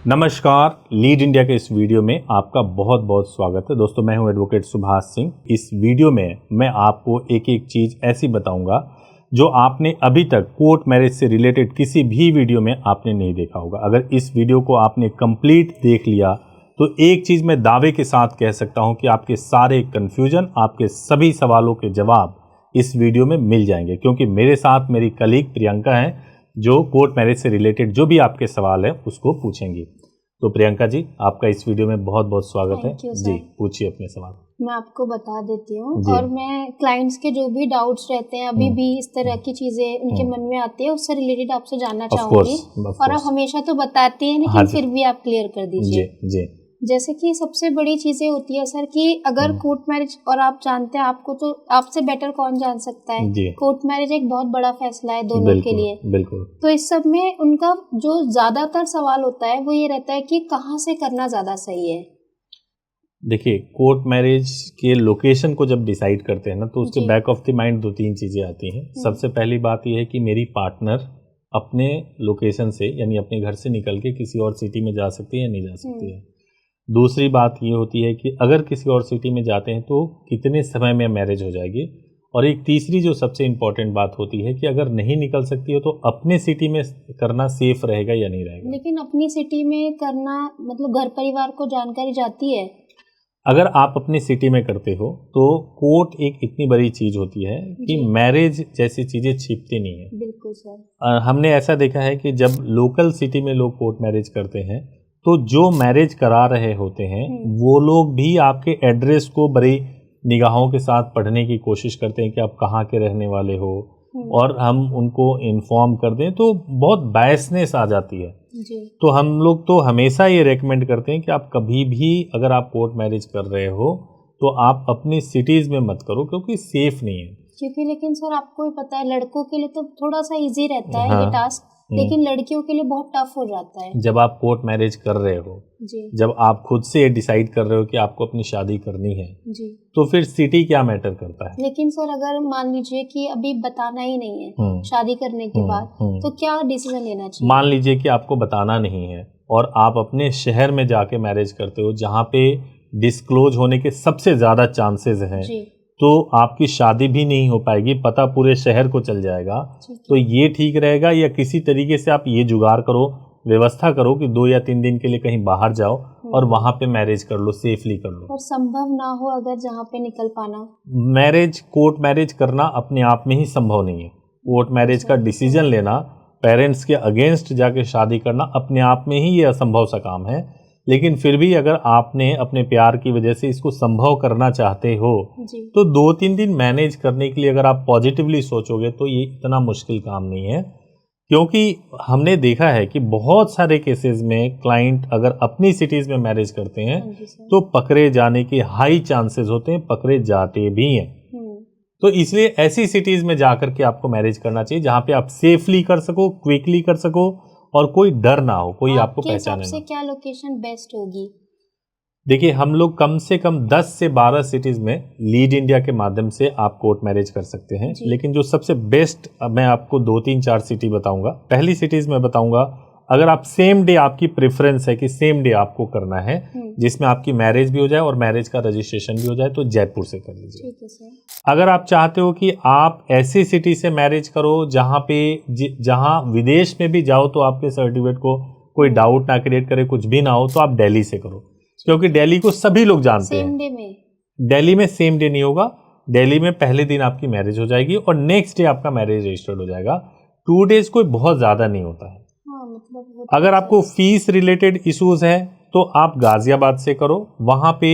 नमस्कार, lead India के इस वीडियो में आपका बहुत बहुत स्वागत है। दोस्तों, मैं हूं एडवोकेट सुभाष सिंह। इस वीडियो में मैं आपको एक एक चीज़ ऐसी बताऊंगा जो आपने अभी तक कोर्ट मैरिज से रिलेटेड किसी भी वीडियो में आपने नहीं देखा होगा। अगर इस वीडियो को आपने कंप्लीट देख लिया तो एक चीज़ मैं दावे के साथ कह सकता हूं कि आपके सारे कन्फ्यूजन, आपके सभी सवालों के जवाब इस वीडियो में मिल जाएंगे, क्योंकि मेरे साथ मेरी कलीग प्रियंका हैं जो कोर्ट मैरिज से रिलेटेड जो भी आपके सवाल है उसको पूछेंगी। तो प्रियंका जी, आपका इस वीडियो में बहुत बहुत स्वागत है जी। पूछिए अपने सवाल। मैं आपको बता देती हूँ और मैं क्लाइंट्स के जो भी डाउट्स रहते हैं, अभी भी इस तरह की चीजें उनके मन में आती है, उससे रिलेटेड आपसे जानना चाहूंगी। और आप हमेशा तो बताती हैं, लेकिन फिर भी आप क्लियर कर दीजिए जी। जैसे कि सबसे बड़ी चीजें होती है सर कि अगर कोर्ट मैरिज, और आप जानते हैं, आपको तो आपसे बेटर कौन जान सकता है, कोर्ट मैरिज एक बहुत बड़ा फैसला है दोनों के लिए। बिल्कुल। तो इस सब में उनका जो ज्यादातर सवाल होता है वो ये रहता है कि कहाँ से करना ज्यादा सही है। देखिए, कोर्ट मैरिज के लोकेशन को जब डिसाइड करते हैं ना, तो उसके बैक ऑफ द माइंड दो तीन चीजें आती हैं। सबसे पहली बात यह है कि मेरी पार्टनर अपने लोकेशन से, यानी अपने घर से निकल के किसी और सिटी में जा सकती है या नहीं जा सकती है। दूसरी बात ये होती है कि अगर किसी और सिटी में जाते हैं तो कितने समय में मैरिज हो जाएगी। और एक तीसरी जो सबसे इम्पोर्टेंट बात होती है कि अगर नहीं निकल सकती हो तो अपने सिटी में करना सेफ रहेगा या नहीं रहेगा। लेकिन अपनी सिटी में करना मतलब घर परिवार को जानकारी जाती है। अगर आप अपनी सिटी में करते हो तो कोर्ट एक इतनी बड़ी चीज होती है कि मैरिज जैसी चीजें छिपती नहीं है। बिल्कुल सर। हमने ऐसा देखा है कि जब लोकल सिटी में लोग कोर्ट मैरिज करते हैं तो जो मैरिज करा रहे होते हैं वो लोग भी आपके एड्रेस को बड़ी निगाहों के साथ पढ़ने की कोशिश करते हैं कि आप कहाँ के रहने वाले हो, और हम उनको इन्फॉर्म कर दें तो बहुत बायसनेस आ जाती है जी। तो हम लोग तो हमेशा ये रेकमेंड करते हैं कि आप कभी भी अगर आप कोर्ट मैरिज कर रहे हो तो आप अपनी सिटीज़ में मत करो, क्योंकि सेफ नहीं है। क्योंकि लेकिन सर आपको ही पता है, लड़कों के लिए तो थोड़ा सा इजी रहता है ये टास्क, लेकिन लड़कियों के लिए बहुत टफ हो जाता है। जब आप कोर्ट मैरिज कर रहे हो जी। जब आप खुद से डिसाइड कर रहे हो कि आपको अपनी शादी करनी है जी, तो फिर सिटी क्या मैटर करता है। लेकिन सर अगर मान लीजिए कि अभी बताना ही नहीं है शादी करने के बाद, तो क्या डिसीजन लेना चाहिए? मान लीजिए कि आपको बताना नहीं है और आप अपने शहर में जाके मैरिज करते हो जहाँ पे डिस्क्लोज होने के सबसे ज्यादा चांसेस हैं, तो आपकी शादी भी नहीं हो पाएगी, पता पूरे शहर को चल जाएगा। तो ये ठीक रहेगा, या किसी तरीके से आप ये जुगाड़ करो, व्यवस्था करो कि 2 या 3 दिन के लिए कहीं बाहर जाओ और वहां पे मैरिज कर लो, सेफली कर लो। और संभव ना हो अगर जहाँ पे निकल पाना, कोर्ट मैरिज करना अपने आप में ही संभव नहीं है। कोर्ट मैरिज का डिसीजन लेना, पेरेंट्स के अगेंस्ट जाके शादी करना अपने आप में ही ये असंभव सा काम है। लेकिन फिर भी अगर आपने अपने प्यार की वजह से इसको संभव करना चाहते हो तो 2-3 दिन मैनेज करने के लिए अगर आप पॉजिटिवली सोचोगे तो ये इतना मुश्किल काम नहीं है। क्योंकि हमने देखा है कि बहुत सारे केसेस में क्लाइंट अगर अपनी सिटीज में मैरिज करते हैं तो पकड़े जाने के हाई चांसेस होते हैं, पकड़े जाते भी हैं। तो इसलिए ऐसी सिटीज में जाकर के आपको मैरिज करना चाहिए जहां पे आप सेफली कर सको, क्विकली कर सको और कोई डर ना हो, कोई आपको पहचाने ना। क्या लोकेशन बेस्ट होगी? देखिए, हम लोग कम से कम 10 से 12 सिटीज में लीड इंडिया के माध्यम से आप कोर्ट मैरिज कर सकते हैं। लेकिन जो सबसे बेस्ट, मैं आपको 2-3-4 सिटी बताऊंगा। पहली सिटीज में बताऊंगा, अगर आप सेम डे, आपकी प्रेफरेंस है कि सेम डे आपको करना है जिसमें आपकी मैरिज भी हो जाए और मैरिज का रजिस्ट्रेशन भी हो जाए, तो जयपुर से कर लीजिए। ठीक है सर। अगर आप चाहते हो कि आप ऐसी सिटी से मैरिज करो जहां विदेश में भी जाओ तो आपके सर्टिफिकेट को कोई डाउट ना क्रिएट करे, कुछ भी ना हो, तो आप दिल्ली से करो, क्योंकि दिल्ली को सभी लोग जानते हैं। सेम डे में? दिल्ली में सेम डे नहीं होगा। दिल्ली में पहले दिन आपकी मैरिज हो जाएगी और नेक्स्ट डे आपका मैरिज रजिस्टर्ड हो जाएगा। 2 डेज कोई बहुत ज्यादा नहीं होता है। मतलब अगर आपको फीस रिलेटेड इश्यूज है तो आप गाजियाबाद से करो, वहां पे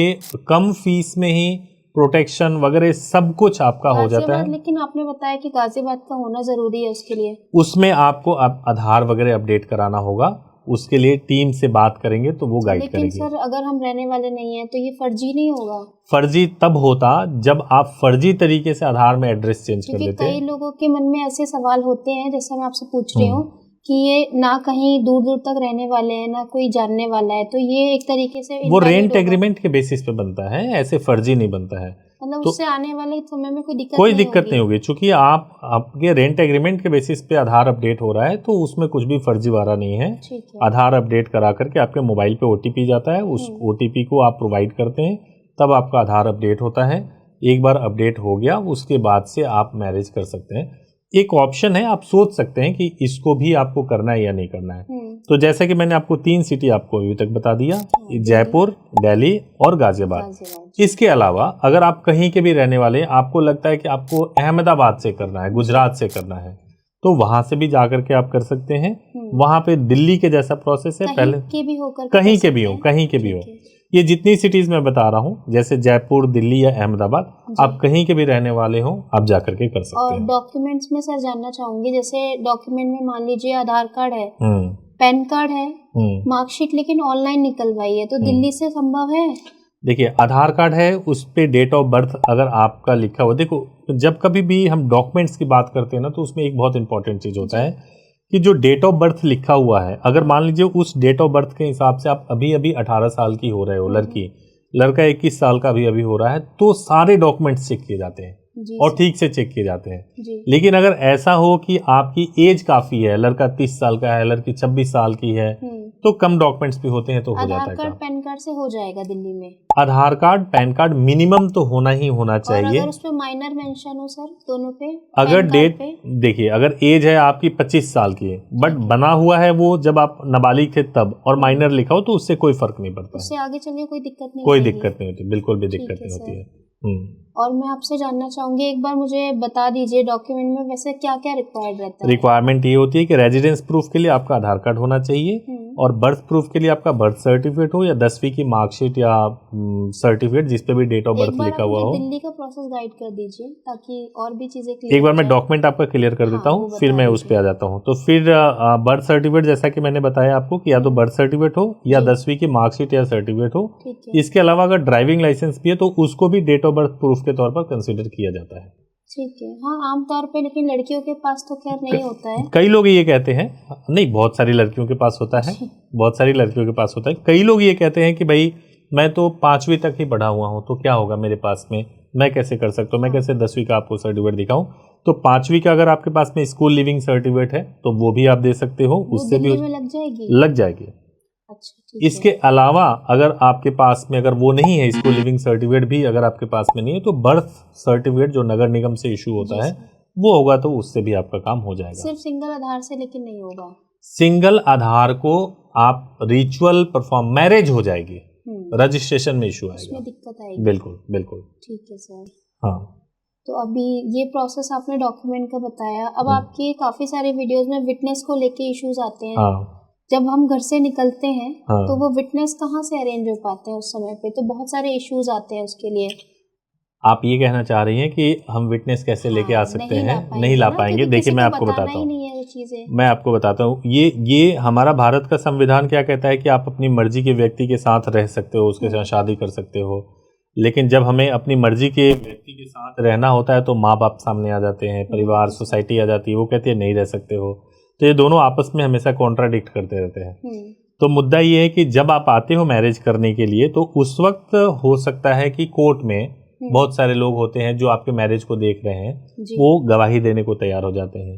कम फीस में ही प्रोटेक्शन वगैरह सब कुछ आपका हो जाता है। लेकिन आपने बताया कि गाजियाबाद का होना जरूरी है उसके लिए। उसमें आपको आधार वगैरह अपडेट कराना होगा, उसके लिए टीम से बात करेंगे तो वो गाइड करेगी। लेकिन सर अगर हम रहने वाले नहीं हैं तो ये फर्जी नहीं होगा? फर्जी तब होता जब आप फर्जी तरीके से आधार में एड्रेस चेंज कर लेते हैं। कई लोगों के मन में ऐसे सवाल होते हैं, जैसा मैं आपसे पूछ रही हूँ कि ये ना कहीं दूर दूर तक रहने वाले हैं, ना कोई जानने वाला है, तो ये एक तरीके से वो रेंट एग्रीमेंट के बेसिस पे बनता है, ऐसे फर्जी नहीं बनता है। मतलब तो उससे आने वाले समय में कोई दिक्कत नहीं होगी, चूंकि आप आपके रेंट एग्रीमेंट के बेसिस पे आधार अपडेट हो रहा है, तो उसमें कुछ भी फर्जीवाड़ा नहीं है। ठीक है। आधार अपडेट करा करके आपके मोबाइल पे ओटीपी जाता है, उस ओटीपी को आप प्रोवाइड करते हैं, तब आपका आधार अपडेट होता है। एक बार अपडेट हो गया उसके बाद से आप मैरिज कर सकते हैं। एक ऑप्शन है, आप सोच सकते हैं कि इसको भी आपको करना है या नहीं करना है। तो जैसे कि मैंने आपको 3 सिटी आपको अभी तक बता दिया, जयपुर, दिल्ली और गाजियाबाद। इसके अलावा अगर आप कहीं के भी रहने वाले हैं, आपको लगता है कि आपको अहमदाबाद से करना है, गुजरात से करना है, तो वहां से भी जाकर के आप कर सकते हैं। वहां पे दिल्ली के जैसा प्रोसेस है, पहले के भी होकर कहीं के भी हो, कहीं के भी हो। ये जितनी सिटीज मैं बता रहा हूँ, जैसे जयपुर, दिल्ली या अहमदाबाद, आप कहीं के भी रहने वाले हो, आप जाकर के कर सकते हैं। और डॉक्यूमेंट्स में सर जानना चाहूंगी, जैसे डॉक्यूमेंट में मान लीजिए आधार कार्ड है, पैन कार्ड है, मार्कशीट लेकिन ऑनलाइन निकलवाई है, तो दिल्ली से संभव है? देखिए, आधार कार्ड है, उस पे डेट ऑफ बर्थ अगर आपका लिखा हुआ, देखो जब कभी भी हम डॉक्यूमेंट्स की बात करते हैं ना, तो उसमें एक बहुत इंपॉर्टेंट चीज होता है कि जो डेट ऑफ बर्थ लिखा हुआ है, अगर मान लीजिए उस डेट ऑफ बर्थ के हिसाब से आप अभी अभी 18 साल की हो रहे हो, लड़का 21 साल का अभी हो रहा है, तो सारे डॉक्यूमेंट्स चेक किए जाते हैं और ठीक से चेक किए जाते हैं। लेकिन अगर ऐसा हो कि आपकी एज काफी है, लड़का 30 साल का है, लड़की 26 साल की है, तो कम डॉक्यूमेंट्स भी होते हैं, तो हो जाता है। आधार कार्ड पैन कार्ड से हो जाएगा दिल्ली में? आधार कार्ड पैन कार्ड मिनिमम तो होना ही होना चाहिए। और अगर उसमें माइनर मेंशन हो सर दोनों पे? अगर डेट, देखिए अगर एज है आपकी 25 साल की है, बट बना हुआ है वो जब आप नाबालिग थे तब, और माइनर लिखा हो, तो उससे कोई फर्क नहीं पड़ता। उससे आगे चलिए कोई दिक्कत नहीं? कोई दिक्कत नहीं होती, बिल्कुल भी दिक्कत नहीं होती है। और मैं आपसे जानना चाहूंगी, एक बार मुझे बता दीजिए डॉक्यूमेंट में वैसे क्या क्या रिक्वायर्ड रहता है? रिक्वायरमेंट ये होती है कि रेजिडेंस प्रूफ के लिए आपका आधार कार्ड होना चाहिए, और बर्थ प्रूफ के लिए आपका बर्थ सर्टिफिकेट हो या 10वीं की मार्कशीट या सर्टिफिकेट जिस पे भी डेट ऑफ बर्थ लिखा हुआ हो। दिल्ली का प्रोसेस गाइड कर दीजिए ताकि और भी चीजें क्लियर। एक बार मैं डॉक्यूमेंट आपका क्लियर कर देता हूँ, फिर मैं उस पर आ जाता हूँ। तो फिर बर्थ सर्टिफिकेट, जैसा कि मैंने बताया आपको कि या तो बर्थ सर्टिफिकेट हो या 10वीं की मार्कशीट या सर्टिफिकेट हो। इसके अलावा अगर ड्राइविंग लाइसेंस भी है तो उसको भी डेट ऑफ बर्थ प्रूफ के तौर पर कंसिडर किया जाता है। ठीक है। हाँ, आमतौर पे, लेकिन लड़कियों के पास तो खैर नहीं होता है। कई लोग ये कहते हैं, नहीं बहुत सारी लड़कियों के पास होता है, बहुत सारी लड़कियों के पास होता है। कई लोग ये कहते हैं कि भाई मैं तो 5वीं तक ही पढ़ा हुआ हूँ, तो क्या होगा मेरे पास में, मैं कैसे कर सकता हूँ, मैं कैसे 10वीं का आपको सर्टिफिकेट दिखाऊं। तो 5वीं का अगर आपके पास में स्कूल लिविंग सर्टिफिकेट है तो वो भी आप दे सकते हो, उससे भी लग जाएगी। अच्छा, इसके अलावा अगर आपके पास में अगर वो नहीं है, स्कूल लिविंग सर्टिफिकेट भी अगर आपके पास में नहीं है, तो बर्थ सर्टिफिकेट जो नगर निगम से इशू होता है वो होगा, तो उससे भी आपका काम हो जाएगा। सिर्फ सिंगल आधार से लेकिन नहीं होगा? सिंगल आधार को आप रिचुअल परफॉर्म, मैरिज हो जाएगी, रजिस्ट्रेशन में इशू आएगा, उसमें दिक्कत आएगी। बिल्कुल बिल्कुल। ठीक है सर। हाँ, तो अभी ये प्रोसेस आपने डॉक्यूमेंट का बताया। अब आपके काफी सारे वीडियोस में विटनेस को लेके इश्यूज आते हैं। जब हम घर से निकलते हैं तो वो विटनेस कहाँ से अरेंज हो पाते हैं उस समय पे? तो बहुत सारे इश्यूज आते हैं उसके लिए। आप ये कहना चाह रही हैं कि हम विटनेस कैसे लेके आ सकते हैं? नहीं ला पाएंगे। देखिए मैं आपको बताता हूँ, मैं आपको बताता हूँ, ये हमारा भारत का संविधान क्या कहता है कि आप अपनी मर्जी के व्यक्ति के साथ रह सकते हो, उसके साथ शादी कर सकते हो। लेकिन जब हमें अपनी मर्जी के व्यक्ति के साथ रहना होता है तो माँ बाप सामने आ जाते हैं, परिवार, सोसाइटी आ जाती है, वो कहती है नहीं रह सकते हो। तो ये दोनों आपस में हमेशा कॉन्ट्राडिक्ट करते रहते हैं। तो मुद्दा ये है कि जब आप आते हो मैरिज करने के लिए, तो उस वक्त हो सकता है कि कोर्ट में बहुत सारे लोग होते हैं जो आपके मैरिज को देख रहे हैं, वो गवाही देने को तैयार हो जाते हैं।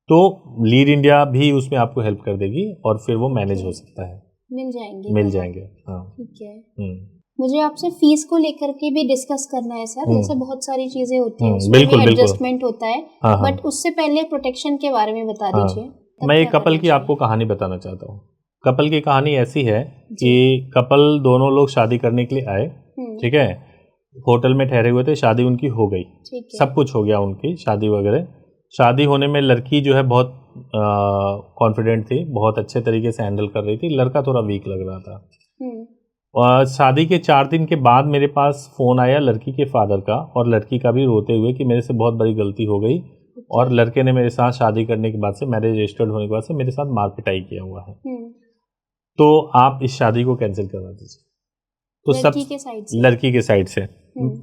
तो लीड इंडिया भी उसमें आपको हेल्प कर देगी और फिर वो मैनेज हो सकता है। मिल जाएंगे। हाँ, ठीक है। मुझे आपसे फीस को लेकर के भी डिस्कस करना है सर। जैसे बहुत सारी चीजें होती हैं, उसमें भी एडजस्टमेंट होता है। बट उससे पहले प्रोटेक्शन के बारे में बता दीजिए। मैं एक कपल की आपको कहानी बताना चाहता हूँ। कपल की कहानी ऐसी है कि कपल दोनों लोग शादी करने के लिए आए, ठीक है, होटल में ठहरे हुए थे, शादी उनकी हो गई, सब कुछ हो गया उनकी शादी वगैरह। शादी होने में लड़की जो है बहुत कॉन्फिडेंट थी, बहुत अच्छे तरीके से हैंडल कर रही थी, लड़का थोड़ा वीक लग रहा था। और शादी के 4 दिन के बाद मेरे पास फ़ोन आया लड़की के फादर का, और लड़की का भी रोते हुए कि मेरे से बहुत बड़ी गलती हो गई, और लड़के ने मेरे साथ शादी करने के बाद से, मैरिज रजिस्टर्ड होने के बाद से मेरे साथ मारपिटाई किया हुआ है, तो आप इस शादी को कैंसिल करवा दीजिए। तो लड़की के साइड से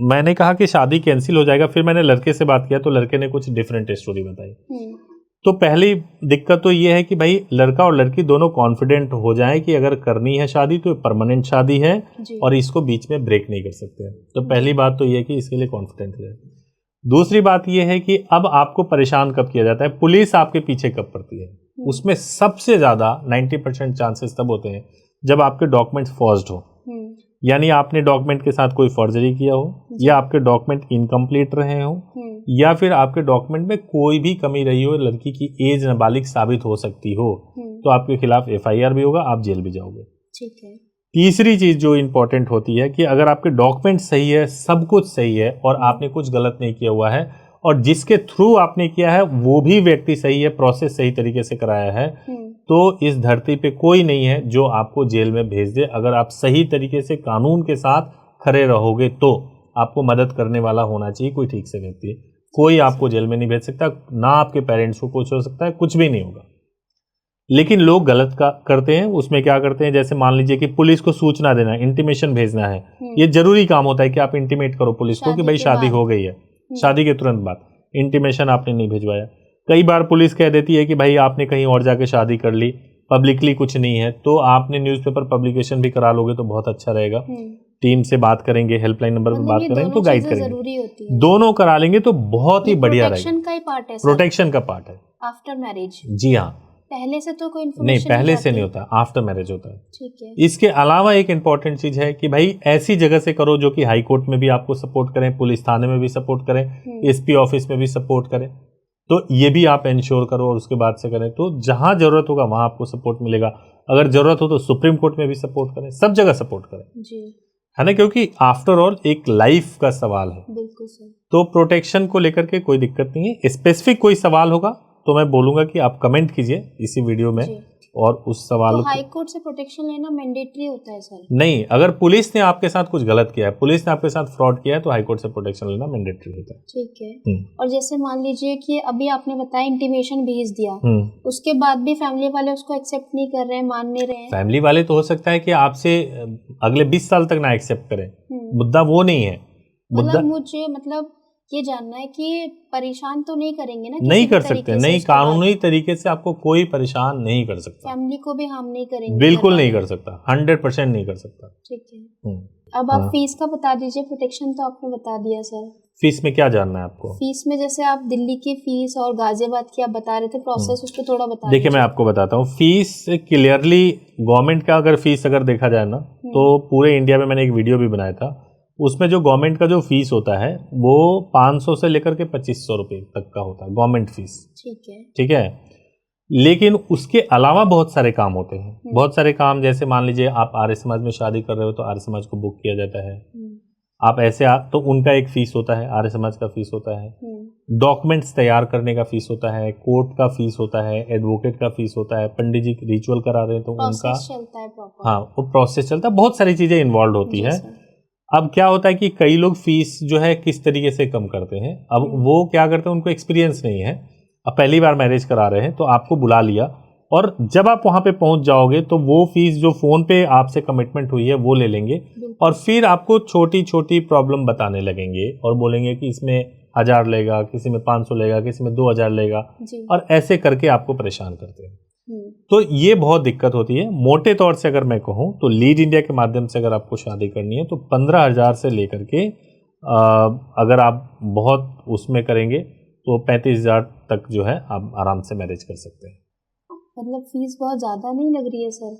मैंने कहा कि शादी कैंसिल हो जाएगा। फिर मैंने लड़के से बात किया तो लड़के ने कुछ डिफरेंट स्टोरी बताई। तो पहली दिक्कत तो ये है कि भाई लड़का और लड़की दोनों कॉन्फिडेंट हो जाएं कि अगर करनी है शादी तो परमानेंट शादी है और इसको बीच में ब्रेक नहीं कर सकते हैं। तो पहली बात तो ये है कि इसके लिए कॉन्फिडेंट है। दूसरी बात ये है कि अब आपको परेशान कब किया जाता है, पुलिस आपके पीछे कब पड़ती है। उसमें सबसे ज्यादा 90% चांसेस तब होते हैं जब आपके डॉक्यूमेंट्स फॉर्ज्ड हो, यानी आपने डॉक्यूमेंट के साथ कोई फर्जरी किया हो, या आपके डॉक्यूमेंट इनकम्प्लीट रहे हो, या फिर आपके डॉक्यूमेंट में कोई भी कमी रही हो, लड़की की एज नाबालिग साबित हो सकती हो, तो आपके खिलाफ FIR भी होगा, आप जेल भी जाओगे। ठीक है। तीसरी चीज जो इंपॉर्टेंट होती है कि अगर आपके डॉक्यूमेंट सही है, सब कुछ सही है और आपने कुछ गलत नहीं किया हुआ है और जिसके थ्रू आपने किया है वो भी व्यक्ति सही है, प्रोसेस सही तरीके से कराया है, तो इस धरती पे कोई नहीं है जो आपको जेल में भेज दे। अगर आप सही तरीके से कानून के साथ खड़े रहोगे तो आपको मदद करने वाला होना चाहिए कोई ठीक से व्यक्ति। कोई आपको जेल में नहीं भेज सकता, ना आपके पेरेंट्स को कुछ हो सकता है, कुछ भी नहीं होगा। लेकिन लोग गलत करते हैं। उसमें क्या करते हैं, जैसे मान लीजिए कि पुलिस को सूचना देना, इंटीमेशन भेजना है, ये जरूरी काम होता है कि आप इंटीमेट करो पुलिस को कि भाई शादी हो गई है, शादी के तुरंत बाद। इंटीमेशन आपने नहीं भिजवाया। कई बार पुलिस कह देती है कि भाई आपने कहीं और जाके शादी कर ली, पब्लिकली कुछ नहीं है, तो आपने न्यूज़पेपर पब्लिकेशन भी करा लोगे तो बहुत अच्छा रहेगा। टीम से बात करेंगे, हेल्पलाइन नंबर पर बात करेंगे तो गाइड करेंगे, दोनों करा लेंगे तो बहुत ही बढ़िया रहेगा। प्रोटेक्शन का ही पार्ट है, प्रोटेक्शन का पार्ट है आफ्टर मैरिज। जी हाँ, पहले से तो कोई नहीं, पहले से नहीं होता, आफ्टर मैरिज होता है। ठीक है। इसके अलावा एक इंपॉर्टेंट चीज है कि भाई ऐसी जगह से करो जो कि हाई कोर्ट में भी आपको सपोर्ट करें, पुलिस थाने में भी सपोर्ट करें, SP ऑफिस में भी सपोर्ट करें, तो ये भी आप इंश्योर करो और उसके बाद से करें। तो जहां जरूरत होगा वहां आपको सपोर्ट मिलेगा। अगर जरूरत हो तो सुप्रीम कोर्ट में भी सपोर्ट करें, सब जगह सपोर्ट करें जी, है ना, क्योंकि आफ्टर ऑल एक लाइफ का सवाल है। बिल्कुल सर। तो प्रोटेक्शन को लेकर के कोई दिक्कत नहीं है। स्पेसिफिक कोई सवाल होगा तो मैं बोलूंगा कि आप कमेंट कीजिए इसी वीडियो में और उस सवाल तो हाई कोर्ट से प्रोटेक्शन लेना मैंडेटरी होता है सर? नहीं, अगर पुलिस ने आपके साथ कुछ गलत किया है, पुलिस ने आपके साथ फ्रॉड किया है, तो हाई कोर्ट से प्रोटेक्शन लेना मैंडेटरी होता है। ठीक है। और जैसे मान लीजिए कि अभी आपने बताया इंटीमेशन भेज दिया, उसके बाद भी फैमिली वाले उसको एक्सेप्ट नहीं कर रहे हैं, मान नहीं रहे हैं। फैमिली वाले तो हो सकता है कि आपसे अगले 20 साल तक ना एक्सेप्ट करें, मुद्दा वो नहीं है। मुद्दा मुझे ये जानना है कि परेशान तो नहीं करेंगे ना? नहीं कर सकते, नहीं, कानूनी तरीके से आपको कोई परेशान नहीं कर सकता। फैमिली को भी हार्म नहीं करेंगे? बिल्कुल नहीं कर सकता, 100% नहीं कर सकता। ठीक है। अब आप फीस का बता दीजिए। प्रोटेक्शन तो आपने बता दिया सर। फीस में क्या जानना है आपको? फीस में जैसे आप दिल्ली की फीस और गाजियाबाद की आप बता रहे थे प्रोसेस, उसको थोड़ा बता देखिए, मैं आपको बताता हूँ। फीस क्लियरली गवर्नमेंट का अगर फीस अगर देखा जाए ना, तो पूरे इंडिया में मैंने एक वीडियो भी बनाया था, उसमें जो गवर्नमेंट का जो फीस होता है वो 500 से लेकर के 2500 रुपये तक का होता है गवर्नमेंट फीस। ठीक है। लेकिन उसके अलावा बहुत सारे काम होते हैं, बहुत सारे काम, जैसे मान लीजिए आप आर्य समाज में शादी कर रहे हो तो आर्य समाज को बुक किया जाता है। आप ऐसे तो उनका एक फीस होता है, आर्य समाज का फीस होता है। डॉक्यूमेंट्स तैयार करने का फीस होता है, कोर्ट का फीस होता है, एडवोकेट का फीस होता है, पंडित जी रिचुअल करा रहे हैं तो उनका चलता है प्रॉपर। हाँ, वो प्रोसेस चलता है, बहुत सारी चीजें इन्वॉल्व होती है। अब क्या होता है कि कई लोग फीस जो है किस तरीके से कम करते हैं। अब वो क्या करते हैं, उनको एक्सपीरियंस नहीं है, अब पहली बार मैरिज करा रहे हैं तो आपको बुला लिया, और जब आप वहां पे पहुंच जाओगे तो वो फीस जो फोन पे आपसे कमिटमेंट हुई है वो ले लेंगे, और फिर आपको छोटी छोटी प्रॉब्लम बताने लगेंगे और बोलेंगे कि इसमें 1000 लेगा, किसी में 500 लेगा, किसी में 2000 लेगा, और ऐसे करके आपको परेशान करते हैं। तो ये बहुत दिक्कत होती है। मोटे तौर से अगर मैं कहूँ तो लीड इंडिया के माध्यम से अगर आपको शादी करनी है तो 15,000 से लेकर के अगर आप बहुत उसमें करेंगे तो 35,000 तक जो है आप आराम से मैरिज कर सकते हैं। मतलब फीस बहुत ज़्यादा नहीं लग रही है सर?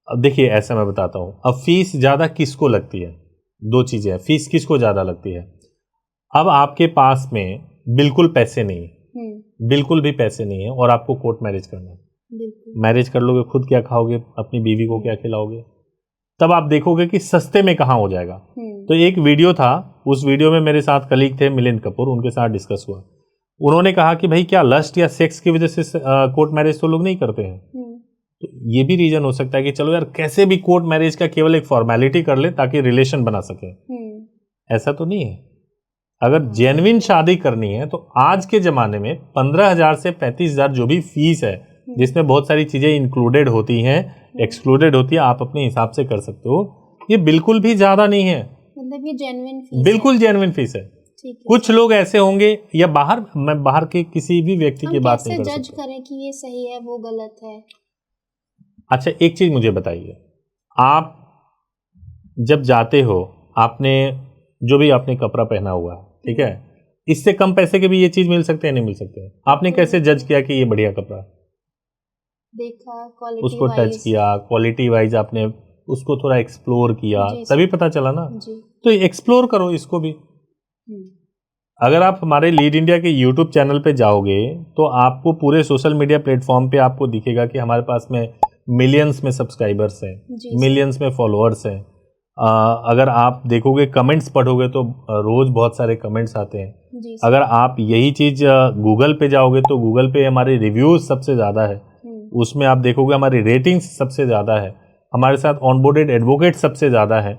अब देखिए, ऐसा मैं बताता हूँ। अब फीस ज़्यादा किसको लगती है, दो चीज़ें हैं। फीस किसको ज़्यादा लगती है? अब आपके पास में बिल्कुल पैसे नहीं, बिल्कुल भी पैसे नहीं है और आपको कोर्ट मैरिज करना है। मैरिज कर लोगे, खुद क्या खाओगे, अपनी बीवी को क्या खिलाओगे, तब आप देखोगे कि सस्ते में कहाँ हो जाएगा। तो एक वीडियो था, उस वीडियो में मेरे साथ कलीग थे मिलिंद कपूर, उनके साथ डिस्कस हुआ। उन्होंने कहा कि भाई क्या लस्ट या सेक्स की वजह से कोर्ट मैरिज तो लोग नहीं करते हैं? तो ये भी रीजन हो सकता है कि चलो यार कैसे भी कोर्ट मैरिज का केवल एक फॉर्मेलिटी कर ले ताकि रिलेशन बना सके। ऐसा तो नहीं है। अगर जेन्युइन शादी करनी है तो आज के जमाने में 15,000 से 35,000 जो भी फीस है, जिसमें बहुत सारी चीजें इंक्लूडेड होती हैं, एक्सक्लूडेड होती है, आप अपने हिसाब से कर सकते हो। ये बिल्कुल भी ज्यादा नहीं है, मतलब ये जेन्युइन फीस बिल्कुल जेन्युइन फीस है। ठीक है। कुछ लोग ऐसे होंगे, या बाहर, मैं बाहर के किसी भी व्यक्ति की बात नहीं कर सकता। जज करें कि ये सही है वो गलत है? अच्छा, एक चीज मुझे बताइए, आप जब जाते हो, आपने जो भी आपने कपड़ा पहना हुआ है, ठीक है, इससे कम पैसे के भी ये चीज मिल सकते हैं, नहीं मिल सकते हैं? आपने कैसे जज किया कि ये बढ़िया कपड़ा? देखा, क्वालिटी उसको टच किया, क्वालिटी वाइज आपने उसको थोड़ा एक्सप्लोर किया, तभी पता चला ना। तो एक्सप्लोर करो इसको भी। अगर आप हमारे लीड इंडिया के यूट्यूब चैनल पे जाओगे तो आपको पूरे सोशल मीडिया प्लेटफॉर्म पे आपको दिखेगा कि हमारे पास में मिलियंस में सब्सक्राइबर्स हैं, मिलियंस में फॉलोअर्स हैं। अगर आप देखोगे, कमेंट्स पढ़ोगे तो रोज बहुत सारे कमेंट्स आते हैं। अगर आप यही चीज गूगल पे जाओगे तो गूगल पे हमारे रिव्यूज सबसे ज्यादा है, उसमें आप देखोगे हमारी रेटिंग्स सबसे ज्यादा है, हमारे साथ ऑनबोर्डेड एडवोकेट सबसे ज्यादा है।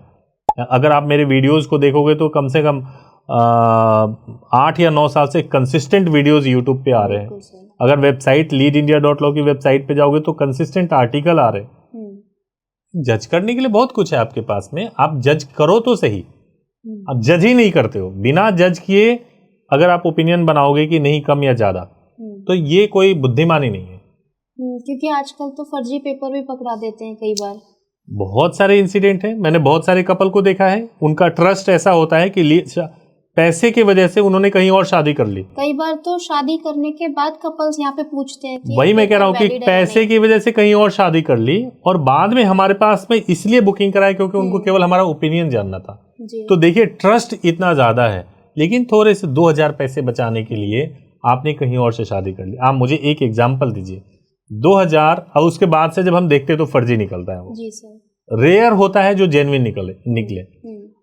अगर आप मेरे वीडियोस को देखोगे तो कम से कम 8 या 9 साल से कंसिस्टेंट वीडियोस यूट्यूब पे आ रहे हैं। अगर वेबसाइट leadindia.law की वेबसाइट पे जाओगे तो कंसिस्टेंट आर्टिकल आ रहे हैं। जज करने के लिए बहुत कुछ है आपके पास में, आप जज करो तो सही। आप जज ही नहीं करते हो, बिना जज किए अगर आप ओपिनियन बनाओगे कि नहीं कम या ज्यादा, तो ये कोई बुद्धिमानी नहीं है। क्योंकि आजकल तो फर्जी पेपर भी पकड़ा देते हैं कई बार। बहुत सारे इंसिडेंट हैं, मैंने बहुत सारे कपल को देखा है, उनका ट्रस्ट ऐसा होता है कि पैसे की वजह से उन्होंने कहीं और शादी कर ली। कई बार तो शादी करने के बाद कपल्स यहाँ पे पूछते हैं कि वही मैं कह रहा हूँ कि पैसे की वजह से कहीं और शादी कर ली और बाद में हमारे पास में इसलिए बुकिंग कराया क्योंकि उनको केवल हमारा ओपिनियन जानना था। तो देखिए, ट्रस्ट इतना ज्यादा है, लेकिन थोड़े से 2000 पैसे बचाने के लिए आपने कहीं और से शादी कर ली। आप मुझे एक एग्जाम्पल दीजिए। 2000 और उसके बाद से जब हम देखते हैं तो फर्जी निकलता है, वो जी सर, रेयर होता है जो जेन्युइन निकले।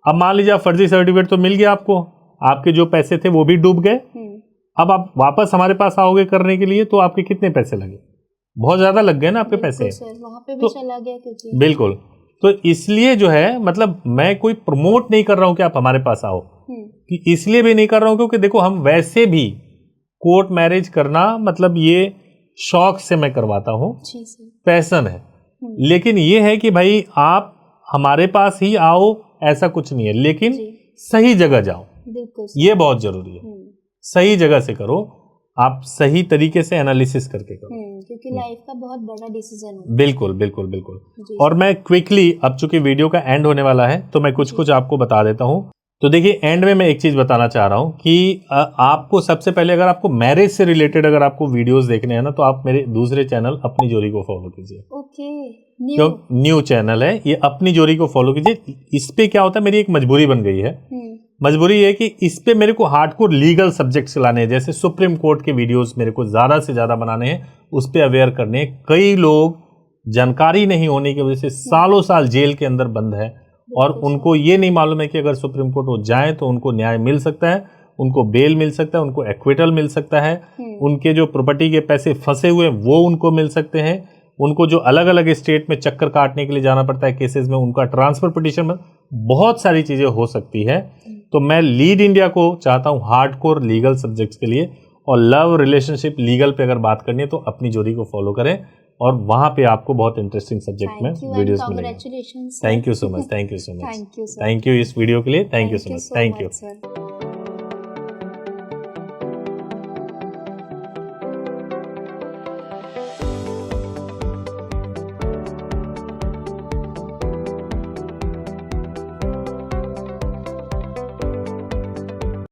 अब मान लीजिए फर्जी सर्टिफिकेट तो मिल गया आपको, आपके जो पैसे थे वो भी डूब गए। अब आप वापस हमारे पास आओगे करने के लिए तो आपके कितने पैसे लगे? बहुत ज्यादा लग गए ना आपके पैसे। वहां पे भी चला गया क्योंकि। बिल्कुल, तो इसलिए जो है, मतलब मैं कोई प्रमोट नहीं कर रहा हूं कि आप हमारे पास आओ, कि इसलिए भी नहीं कर रहा हूं क्योंकि देखो, हम वैसे भी कोर्ट मैरिज करना मतलब ये शौक से मैं करवाता हूं, पैशन है। लेकिन ये है कि भाई आप हमारे पास ही आओ, ऐसा कुछ नहीं है, लेकिन सही जगह जाओ, ये बहुत जरूरी है। सही जगह से करो, आप सही तरीके से एनालिसिस करके करो, क्योंकि लाइफ का बहुत बड़ा डिसीजन है। बिल्कुल बिल्कुल बिल्कुल। और मैं क्विकली, अब चूंकि वीडियो का एंड होने वाला है तो मैं कुछ आपको बता देता हूं। तो देखिए, एंड में मैं एक चीज बताना चाह रहा हूं कि आपको सबसे पहले, अगर आपको मैरिज से रिलेटेड अगर आपको वीडियोस देखने हैं ना, तो आप मेरे दूसरे चैनल अपनी जोड़ी को फॉलो कीजिए। ओके, न्यू चैनल है ये, अपनी जोड़ी को फॉलो कीजिए। इस पे क्या होता है, मेरी एक मजबूरी बन गई है। मजबूरी है कि इस पे मेरे को हार्डकोर लीगल सब्जेक्ट्स लाने हैं, जैसे सुप्रीम कोर्ट के वीडियोस मेरे को ज्यादा से ज्यादा बनाने हैं, उस पे अवेयर करने हैं। कई लोग जानकारी नहीं होने की वजह से सालों साल जेल के अंदर बंद है और उनको ये नहीं मालूम है कि अगर सुप्रीम कोर्ट वो जाए तो उनको न्याय मिल सकता है, उनको बेल मिल सकता है, उनको एक्विटल मिल सकता है, उनके जो प्रॉपर्टी के पैसे फंसे हुए वो उनको मिल सकते हैं, उनको जो अलग अलग स्टेट में चक्कर काटने के लिए जाना पड़ता है केसेस में, उनका ट्रांसफर पिटीशन में बहुत सारी चीजें हो सकती है। तो मैं लीड इंडिया को चाहता हूं हार्डकोर लीगल सब्जेक्ट्स के लिए, और लव रिलेशनशिप लीगल पे अगर बात करनी है तो अपनी जोड़ी को फॉलो करें, और वहां पे आपको बहुत इंटरेस्टिंग सब्जेक्ट में वीडियोस मिलेंगे। Thank you so much, thank you so much, thank you इस वीडियो के लिए, thank you so much, thank you.